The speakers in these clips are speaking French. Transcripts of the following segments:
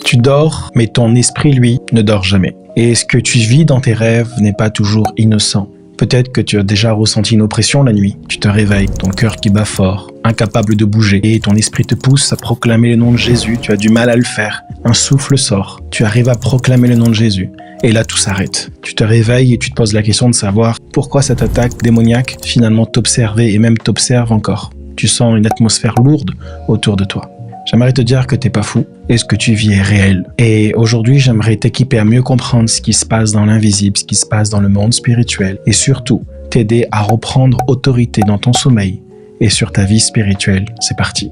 Tu dors, mais ton esprit, lui, ne dort jamais. Et ce que tu vis dans tes rêves n'est pas toujours innocent. Peut-être que tu as déjà ressenti une oppression la nuit. Tu te réveilles, ton cœur qui bat fort, incapable de bouger, et ton esprit te pousse à proclamer le nom de Jésus. Tu as du mal à le faire. Un souffle sort. Tu arrives à proclamer le nom de Jésus. Et là, tout s'arrête. Tu te réveilles et tu te poses la question de savoir pourquoi cette attaque démoniaque finalement t'observait et même t'observe encore. Tu sens une atmosphère lourde autour de toi. J'aimerais te dire que t'es pas fou et ce que tu vis est réel. Et aujourd'hui, j'aimerais t'équiper à mieux comprendre ce qui se passe dans l'invisible, ce qui se passe dans le monde spirituel et surtout t'aider à reprendre autorité dans ton sommeil et sur ta vie spirituelle. C'est parti.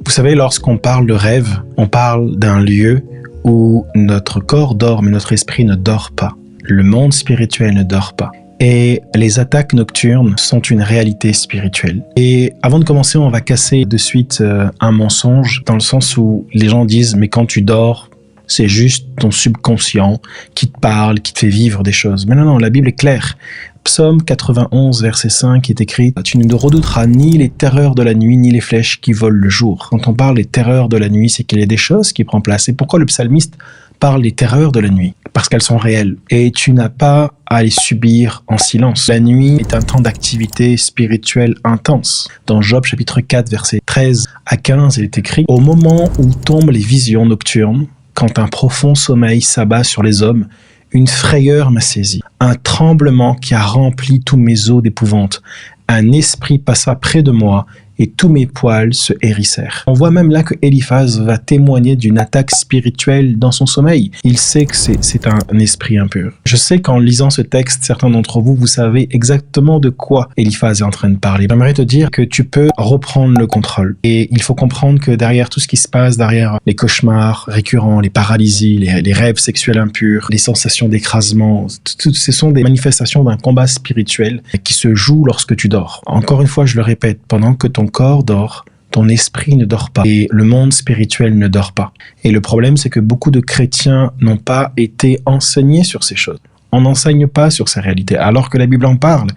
Vous savez, lorsqu'on parle de rêve, on parle d'un lieu où notre corps dort mais notre esprit ne dort pas. Le monde spirituel ne dort pas. Et les attaques nocturnes sont une réalité spirituelle. Et avant de commencer, on va casser de suite un mensonge, dans le sens où les gens disent « mais quand tu dors, c'est juste ton subconscient qui te parle, qui te fait vivre des choses ». Mais non, la Bible est claire. Psaume 91, verset 5 est écrit « Tu ne redouteras ni les terreurs de la nuit, ni les flèches qui volent le jour ». Quand on parle des terreurs de la nuit, c'est qu'il y a des choses qui prennent place. Et pourquoi le psalmiste parle des terreurs de la nuit? Parce qu'elles sont réelles. Et tu n'as pas à les subir en silence. La nuit est un temps d'activité spirituelle intense. Dans Job chapitre 4, versets 13 à 15, il est écrit « Au moment où tombent les visions nocturnes, quand un profond sommeil s'abat sur les hommes, une frayeur m'a saisi, un tremblement qui a rempli tous mes os d'épouvante. Un esprit passa près de moi et tous mes poils se hérissèrent. » On voit même là que Eliphaz va témoigner d'une attaque spirituelle dans son sommeil. Il sait que c'est un esprit impur. Je sais qu'en lisant ce texte, certains d'entre vous, vous savez exactement de quoi Eliphaz est en train de parler. J'aimerais te dire que tu peux reprendre le contrôle. Et il faut comprendre que derrière tout ce qui se passe, derrière les cauchemars récurrents, les paralysies, les rêves sexuels impurs, les sensations d'écrasement, ce sont des manifestations d'un combat spirituel qui se joue lorsque tu dors. Encore une fois, je le répète, pendant que ton corps dort, ton esprit ne dort pas et le monde spirituel ne dort pas. Et le problème, c'est que beaucoup de chrétiens n'ont pas été enseignés sur ces choses. On n'enseigne pas sur ces réalités, alors que la Bible en parle.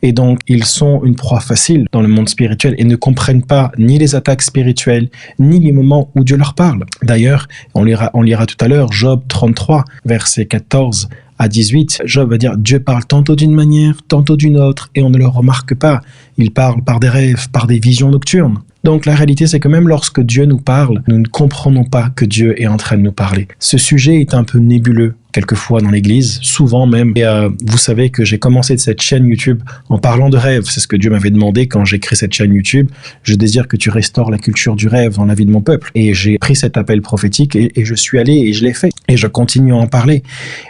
Et donc, ils sont une proie facile dans le monde spirituel et ne comprennent pas ni les attaques spirituelles, ni les moments où Dieu leur parle. D'ailleurs, on lira tout à l'heure Job 33, verset 14 à 18, Job va dire « Dieu parle tantôt d'une manière, tantôt d'une autre, et on ne le remarque pas. Il parle par des rêves, par des visions nocturnes. » Donc la réalité, c'est que même lorsque Dieu nous parle, nous ne comprenons pas que Dieu est en train de nous parler. Ce sujet est un peu nébuleux, quelquefois dans l'église, souvent même. Et vous savez que j'ai commencé cette chaîne YouTube en parlant de rêve. C'est ce que Dieu m'avait demandé quand j'ai créé cette chaîne YouTube. Je désire que tu restaures la culture du rêve dans la vie de mon peuple. Et j'ai pris cet appel prophétique et je suis allé et je l'ai fait. Et je continue à en parler.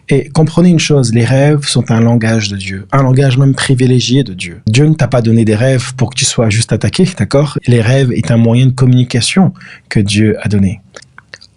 Et comprenez une chose, les rêves sont un langage de Dieu, un langage même privilégié de Dieu. Dieu ne t'a pas donné des rêves pour que tu sois juste attaqué, d'accord? Les rêves est un moyen de communication que Dieu a donné.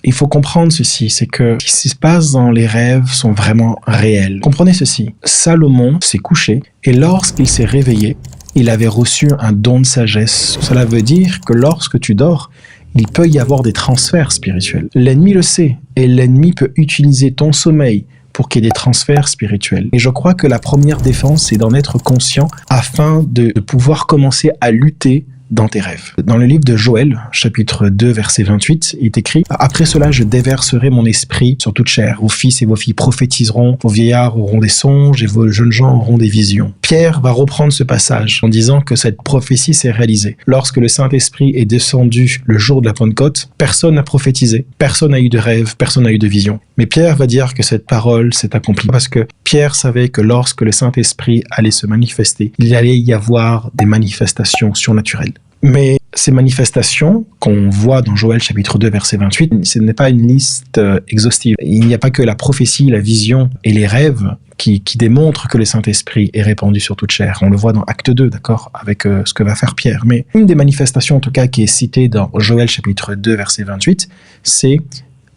Il faut comprendre ceci, c'est que ce qui se passe dans les rêves sont vraiment réels. Comprenez ceci, Salomon s'est couché et lorsqu'il s'est réveillé, il avait reçu un don de sagesse. Cela veut dire que lorsque tu dors, il peut y avoir des transferts spirituels. L'ennemi le sait et l'ennemi peut utiliser ton sommeil pour qu'il y ait des transferts spirituels. Et je crois que la première défense, c'est d'en être conscient afin de pouvoir commencer à lutter dans tes rêves. Dans le livre de Joël, chapitre 2, verset 28, il est écrit « Après cela, je déverserai mon esprit sur toute chair. Vos fils et vos filles prophétiseront, vos vieillards auront des songes et vos jeunes gens auront des visions. » Pierre va reprendre ce passage en disant que cette prophétie s'est réalisée. Lorsque le Saint-Esprit est descendu le jour de la Pentecôte, personne n'a prophétisé, personne n'a eu de rêve, personne n'a eu de vision. Mais Pierre va dire que cette parole s'est accomplie parce que Pierre savait que lorsque le Saint-Esprit allait se manifester, il allait y avoir des manifestations surnaturelles. Mais ces manifestations qu'on voit dans Joël chapitre 2 verset 28, ce n'est pas une liste exhaustive. Il n'y a pas que la prophétie, la vision et les rêves qui démontrent que le Saint-Esprit est répandu sur toute chair. On le voit dans Acte 2, d'accord, avec ce que va faire Pierre. Mais une des manifestations en tout cas qui est citée dans Joël chapitre 2 verset 28, c'est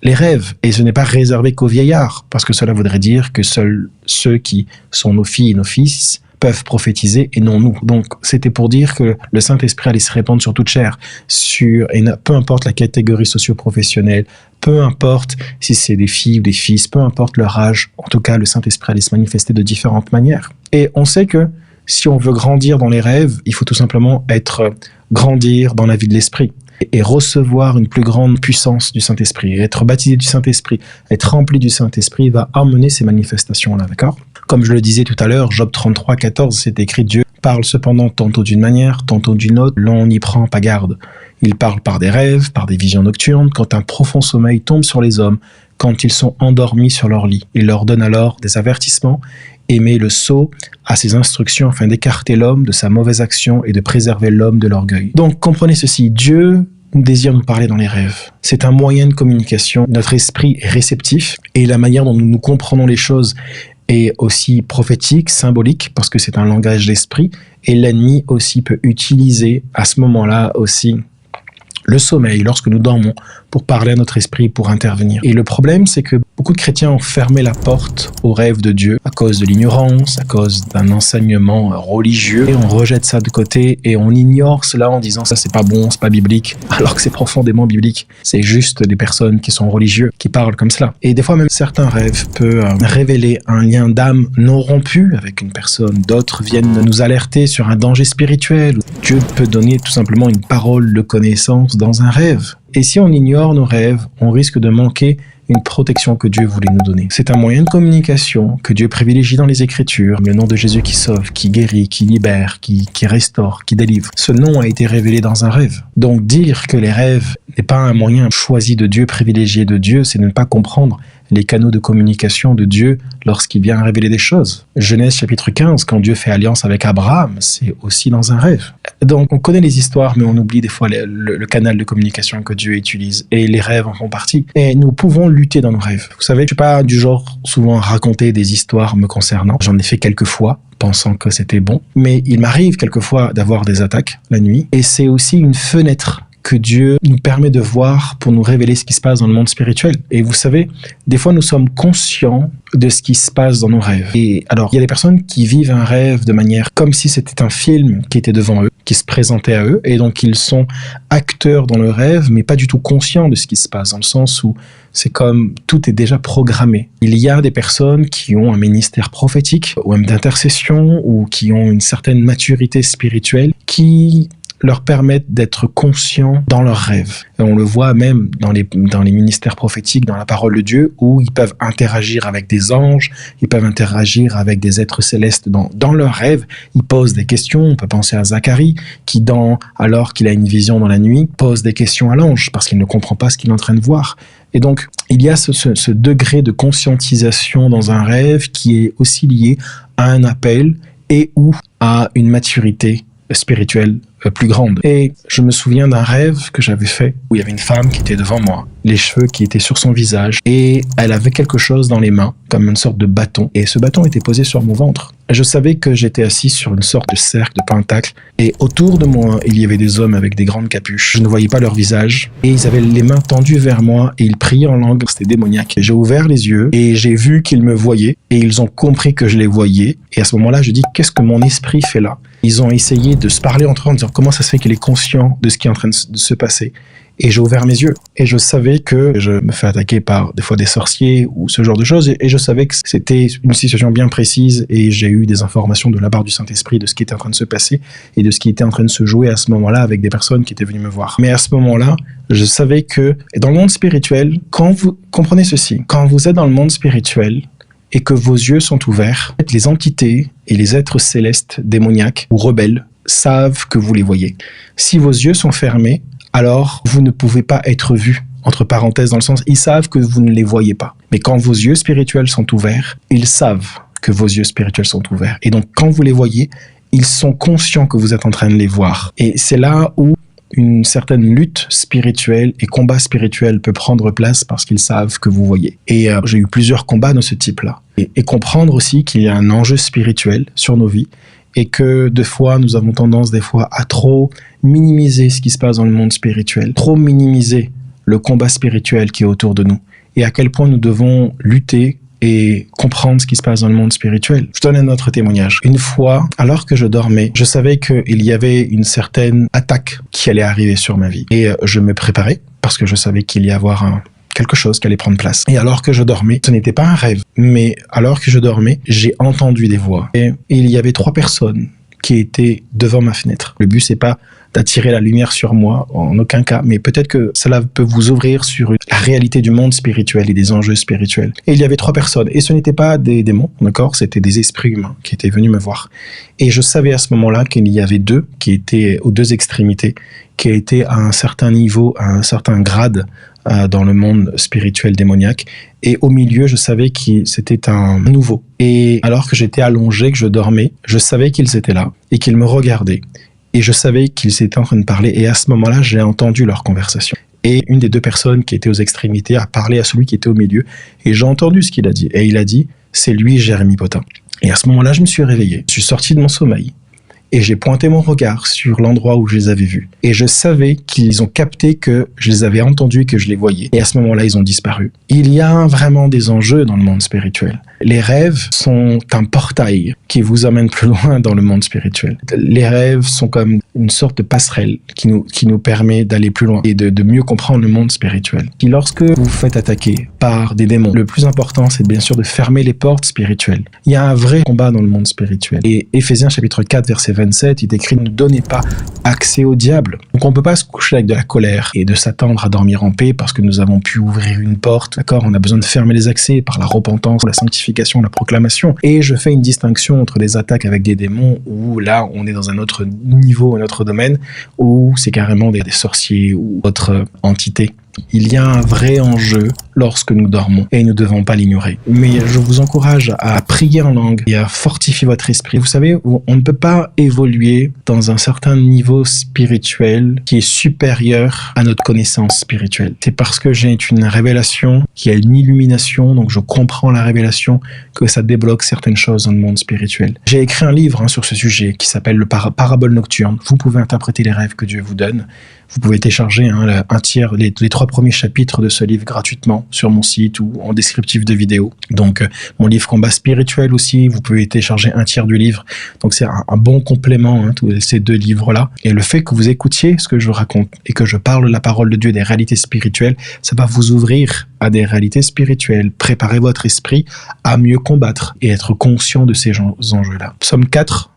les rêves. Et ce n'est pas réservé qu'aux vieillards, parce que cela voudrait dire que seuls ceux qui sont nos filles et nos fils peuvent prophétiser et non nous. Donc, c'était pour dire que le Saint-Esprit allait se répandre sur toute chair, peu importe la catégorie socio-professionnelle, peu importe si c'est des filles ou des fils, peu importe leur âge, en tout cas, le Saint-Esprit allait se manifester de différentes manières. Et on sait que si on veut grandir dans les rêves, il faut tout simplement grandir dans la vie de l'esprit. et recevoir une plus grande puissance du Saint-Esprit. Être baptisé du Saint-Esprit, être rempli du Saint-Esprit va amener ces manifestations-là, d'accord? Comme je le disais tout à l'heure, Job 33, 14, c'est écrit: Dieu parle cependant tantôt d'une manière, tantôt d'une autre, l'on n'y prend pas garde. Il parle par des rêves, par des visions nocturnes, quand un profond sommeil tombe sur les hommes, quand ils sont endormis sur leur lit. Il leur donne alors des avertissements et met le sceau à ses instructions afin d'écarter l'homme de sa mauvaise action et de préserver l'homme de l'orgueil. Donc comprenez ceci, Dieu désire nous parler dans les rêves. C'est un moyen de communication. Notre esprit est réceptif et la manière dont nous comprenons les choses est aussi prophétique, symbolique, parce que c'est un langage d'esprit, et l'ennemi aussi peut utiliser à ce moment-là aussi le sommeil, lorsque nous dormons, pour parler à notre esprit, pour intervenir. Et le problème, c'est que beaucoup de chrétiens ont fermé la porte aux rêves de Dieu à cause de l'ignorance, à cause d'un enseignement religieux, et on rejette ça de côté et on ignore cela en disant ça c'est pas bon, c'est pas biblique, alors que c'est profondément biblique. C'est juste des personnes qui sont religieux qui parlent comme cela. Et des fois même certains rêves peuvent révéler un lien d'âme non rompu avec une personne. D'autres viennent nous alerter sur un danger spirituel. Dieu peut donner tout simplement une parole de connaissance dans un rêve. Et si on ignore nos rêves, on risque de manquer une protection que Dieu voulait nous donner. C'est un moyen de communication que Dieu privilégie dans les Écritures. Le nom de Jésus qui sauve, qui guérit, qui libère, qui restaure, qui délivre. Ce nom a été révélé dans un rêve. Donc dire que les rêves n'est pas un moyen choisi de Dieu, privilégié de Dieu, c'est ne pas comprendre les canaux de communication de Dieu lorsqu'il vient révéler des choses. Genèse chapitre 15, quand Dieu fait alliance avec Abraham, c'est aussi dans un rêve. Donc on connaît les histoires, mais on oublie des fois le canal de communication que Dieu utilise, et les rêves en font partie. Et nous pouvons lutter dans nos rêves. Vous savez, je suis pas du genre souvent à raconter des histoires me concernant. J'en ai fait quelques fois, pensant que c'était bon. Mais il m'arrive quelquefois d'avoir des attaques la nuit, et c'est aussi une fenêtre que Dieu nous permet de voir pour nous révéler ce qui se passe dans le monde spirituel. Et vous savez, des fois nous sommes conscients de ce qui se passe dans nos rêves. Et alors, il y a des personnes qui vivent un rêve de manière comme si c'était un film qui était devant eux, qui se présentait à eux, et donc ils sont acteurs dans le rêve, mais pas du tout conscients de ce qui se passe, dans le sens où c'est comme tout est déjà programmé. Il y a des personnes qui ont un ministère prophétique, ou même d'intercession, ou qui ont une certaine maturité spirituelle, qui leur permettent d'être conscients dans leurs rêves. Et on le voit même dans les ministères prophétiques, dans la parole de Dieu, où ils peuvent interagir avec des anges, ils peuvent interagir avec des êtres célestes dans leurs rêves. Ils posent des questions. On peut penser à Zacharie, qui alors qu'il a une vision dans la nuit, pose des questions à l'ange, parce qu'il ne comprend pas ce qu'il est en train de voir. Et donc, il y a ce degré de conscientisation dans un rêve qui est aussi lié à un appel et ou à une maturité spirituelle plus grande. Et je me souviens d'un rêve que j'avais fait où il y avait une femme qui était devant moi, les cheveux qui étaient sur son visage, et elle avait quelque chose dans les mains, comme une sorte de bâton, et ce bâton était posé sur mon ventre. Je savais que j'étais assis sur une sorte de cercle, de pentacle, et autour de moi, il y avait des hommes avec des grandes capuches. Je ne voyais pas leur visage, et ils avaient les mains tendues vers moi, et ils priaient en langue. C'était démoniaque. J'ai ouvert les yeux, et j'ai vu qu'ils me voyaient, et ils ont compris que je les voyais, et à ce moment-là, je dis, qu'est-ce que mon esprit fait là? Ils ont essayé de se parler entre eux en disant, comment ça se fait qu'il est conscient de ce qui est en train de se passer? Et j'ai ouvert mes yeux. Et je savais que je me fais attaquer par des fois des sorciers ou ce genre de choses. Et je savais que c'était une situation bien précise. Et j'ai eu des informations de la part du Saint-Esprit de ce qui était en train de se passer et de ce qui était en train de se jouer à ce moment-là avec des personnes qui étaient venues me voir. Mais à ce moment-là, je savais que dans le monde spirituel, quand vous comprenez ceci, quand vous êtes dans le monde spirituel et que vos yeux sont ouverts, les entités et les êtres célestes, démoniaques ou rebelles savent que vous les voyez. Si vos yeux sont fermés, alors vous ne pouvez pas être vu, entre parenthèses, dans le sens, ils savent que vous ne les voyez pas. Mais quand vos yeux spirituels sont ouverts, ils savent que vos yeux spirituels sont ouverts. Et donc, quand vous les voyez, ils sont conscients que vous êtes en train de les voir. Et c'est là où une certaine lutte spirituelle et combat spirituel peut prendre place parce qu'ils savent que vous voyez. Et j'ai eu plusieurs combats de ce type-là. Et comprendre aussi qu'il y a un enjeu spirituel sur nos vies, et que des fois, nous avons tendance à trop minimiser ce qui se passe dans le monde spirituel, trop minimiser le combat spirituel qui est autour de nous, et à quel point nous devons lutter et comprendre ce qui se passe dans le monde spirituel. Je donne un autre témoignage. Une fois, alors que je dormais, je savais qu'il y avait une certaine attaque qui allait arriver sur ma vie. Et je me préparais, parce que je savais qu'il y allait avoir quelque chose qui allait prendre place. Et alors que je dormais, ce n'était pas un rêve, mais alors que je dormais, j'ai entendu des voix. Et il y avait 3 personnes qui étaient devant ma fenêtre. Le but, c'est pas d'attirer la lumière sur moi, en aucun cas, mais peut-être que cela peut vous ouvrir sur la réalité du monde spirituel et des enjeux spirituels. Et il y avait 3 personnes, et ce n'étaient pas des démons, d'accord, c'était des esprits humains qui étaient venus me voir. Et je savais à ce moment-là qu'il y avait 2 qui étaient aux 2 extrémités, qui étaient à un certain niveau, à un certain grade dans le monde spirituel démoniaque. Et au milieu, je savais que c'était un nouveau. Et alors que j'étais allongé, que je dormais, je savais qu'ils étaient là et qu'ils me regardaient. Et je savais qu'ils étaient en train de parler. Et à ce moment-là, j'ai entendu leur conversation. Et une des 2 personnes qui étaient aux extrémités a parlé à celui qui était au milieu. Et j'ai entendu ce qu'il a dit. Et il a dit, c'est lui, Jérémie Potin. Et à ce moment-là, je me suis réveillé. Je suis sorti de mon sommeil. Et j'ai pointé mon regard sur l'endroit où je les avais vus. Et je savais qu'ils ont capté que je les avais entendus et que je les voyais. Et à ce moment-là, ils ont disparu. Il y a vraiment des enjeux dans le monde spirituel. Les rêves sont un portail qui vous amène plus loin dans le monde spirituel. Les rêves sont comme une sorte de passerelle qui nous permet d'aller plus loin et de mieux comprendre le monde spirituel. Et lorsque vous vous faites attaquer par des démons, le plus important, c'est bien sûr de fermer les portes spirituelles. Il y a un vrai combat dans le monde spirituel. Et Éphésiens chapitre 4, verset 27, il écrit « Ne donnez pas accès au diable ». Donc on ne peut pas se coucher avec de la colère et de s'attendre à dormir en paix parce que nous avons pu ouvrir une porte. D'accord, on a besoin de fermer les accès par la repentance, la sanctification, la proclamation. Et je fais une distinction entre des attaques avec des démons où là on est dans un autre niveau, un autre domaine, où c'est carrément des sorciers ou autres entités. Il y a un vrai enjeu lorsque nous dormons et nous ne devons pas l'ignorer. Mais je vous encourage à prier en langue et à fortifier votre esprit. Vous savez, on ne peut pas évoluer dans un certain niveau spirituel qui est supérieur à notre connaissance spirituelle. C'est parce que j'ai une révélation, qu'il y a une illumination, donc je comprends la révélation, que ça débloque certaines choses dans le monde spirituel. J'ai écrit un livre sur ce sujet qui s'appelle le Parabole nocturne. Vous pouvez interpréter les rêves que Dieu vous donne. Vous pouvez télécharger un tiers, les 3 premiers chapitres de ce livre gratuitement sur mon site ou en descriptif de vidéo. Donc, mon livre Combat spirituel aussi, vous pouvez télécharger un tiers du livre. Donc, c'est un bon complément, tous ces 2 livres-là. Et le fait que vous écoutiez ce que je raconte et que je parle de la parole de Dieu, des réalités spirituelles, ça va vous ouvrir à des réalités spirituelles. Préparez votre esprit à mieux combattre et être conscient de ces enjeux-là. Psaume 4,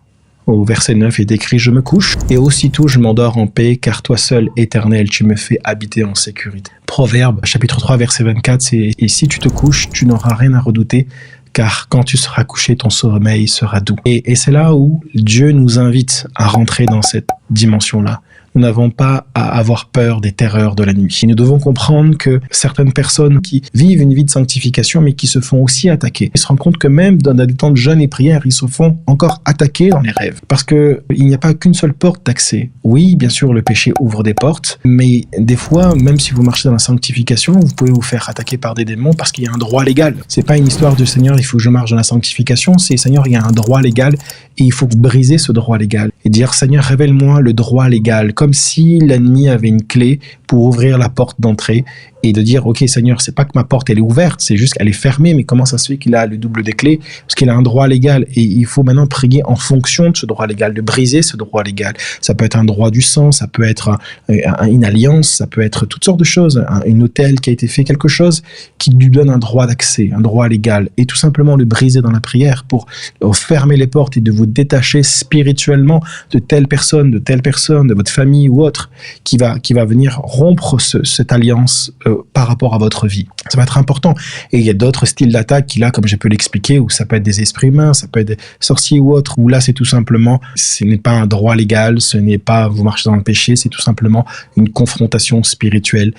au verset 9 est écrit « Je me couche, et aussitôt je m'endors en paix, car toi seul, Éternel, tu me fais habiter en sécurité. » Proverbe, chapitre 3, verset 24, c'est « Et si tu te couches, tu n'auras rien à redouter, car quand tu seras couché, ton sommeil sera doux. » Et c'est là où Dieu nous invite à rentrer dans cette dimension-là. Nous n'avons pas à avoir peur des terreurs de la nuit. Et nous devons comprendre que certaines personnes qui vivent une vie de sanctification, mais qui se font aussi attaquer, ils se rendent compte que même dans des temps de jeûne et prière, ils se font encore attaquer dans les rêves. Parce que il n'y a pas qu'une seule porte d'accès. Oui, bien sûr, le péché ouvre des portes, mais des fois, même si vous marchez dans la sanctification, vous pouvez vous faire attaquer par des démons parce qu'il y a un droit légal. C'est pas une histoire de Seigneur, il faut que je marche dans la sanctification, c'est Seigneur, il y a un droit légal et il faut briser ce droit légal. Et dire, Seigneur, révèle-moi le droit légal, comme si l'ennemi avait une clé pour ouvrir la porte d'entrée et de dire, ok Seigneur, c'est pas que ma porte elle est ouverte, c'est juste qu'elle est fermée, mais comment ça se fait qu'il a le double des clés? Parce qu'il a un droit légal et il faut maintenant prier en fonction de ce droit légal, de briser ce droit légal. Ça peut être un droit du sang, ça peut être une alliance, ça peut être toutes sortes de choses, une hôtel qui a été fait, quelque chose qui lui donne un droit d'accès, un droit légal, et tout simplement le briser dans la prière pour fermer les portes et de vous détacher spirituellement de telle personne, de votre famille ou autre, qui va venir rompre cette alliance par rapport à votre vie. Ça va être important. Et il y a d'autres styles d'attaque qui, là, comme je peux l'expliquer, où ça peut être des esprits humains, ça peut être des sorciers ou autres, où là, c'est tout simplement, ce n'est pas un droit légal, ce n'est pas vous marchez dans le péché, c'est tout simplement une confrontation spirituelle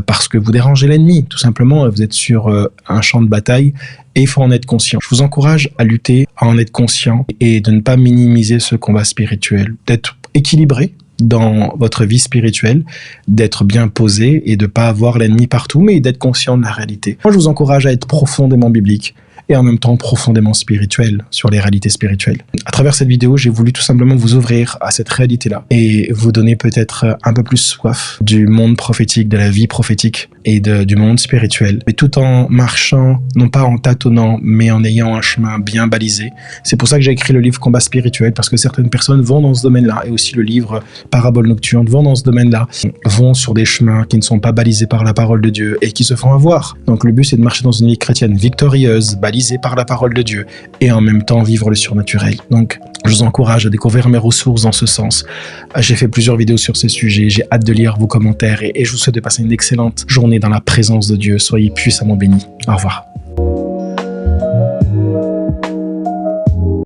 parce que vous dérangez l'ennemi. Tout simplement, vous êtes sur un champ de bataille et il faut en être conscient. Je vous encourage à lutter, à en être conscient et de ne pas minimiser ce combat spirituel, d'être équilibré dans votre vie spirituelle, d'être bien posé et de ne pas avoir l'ennemi partout, mais d'être conscient de la réalité. Moi, je vous encourage à être profondément biblique et en même temps profondément spirituel sur les réalités spirituelles. À travers cette vidéo, j'ai voulu tout simplement vous ouvrir à cette réalité-là et vous donner peut-être un peu plus soif du monde prophétique, de la vie prophétique et du monde spirituel, mais tout en marchant, non pas en tâtonnant, mais en ayant un chemin bien balisé. C'est pour ça que j'ai écrit le livre Combat spirituel, parce que certaines personnes vont dans ce domaine-là, et aussi le livre Parabole nocturne vont dans ce domaine-là, vont sur des chemins qui ne sont pas balisés par la parole de Dieu et qui se font avoir. Donc le but, c'est de marcher dans une vie chrétienne victorieuse, balisée par la parole de Dieu, et en même temps vivre le surnaturel. Donc, Je vous encourage à découvrir mes ressources dans ce sens. J'ai fait plusieurs vidéos sur ce sujet. J'ai hâte de lire vos commentaires et je vous souhaite de passer une excellente journée dans la présence de Dieu. Soyez puissamment bénis. Au revoir.